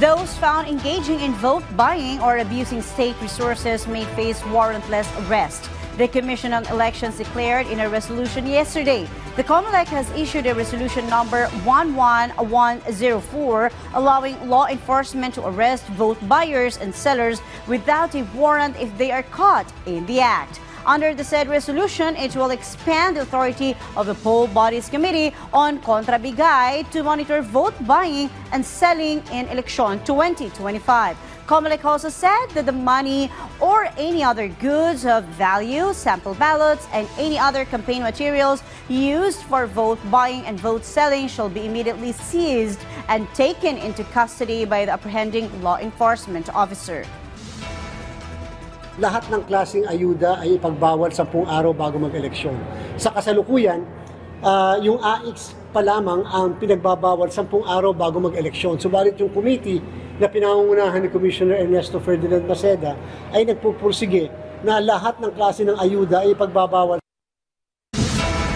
Those found engaging in vote buying or abusing state resources may face warrantless arrest. The Commission on Elections declared in a resolution yesterday. The COMELEC has issued a resolution number 11104 allowing law enforcement to arrest vote buyers and sellers without a warrant if they are caught in the act. Under the said resolution, it will expand the authority of the Poll Bodies Committee on Contrabigay to monitor vote buying and selling in Election 2025. COMELEC also said that the money or any other goods of value, sample ballots, and any other campaign materials used for vote buying and vote selling shall be immediately seized and taken into custody by the apprehending law enforcement officer. Lahat ng klaseng ayuda ay ipagbawal 10 araw bago mag-eleksyon. Sa kasalukuyan, yung AIX pa lamang ang pinagbabawal 10 araw bago mag-eleksyon. Subalit yung committee na pinangungunahan ni Commissioner Ernesto Ferdinand Maceda ay nagpupursige na lahat ng klase ng ayuda ay ipagbabawal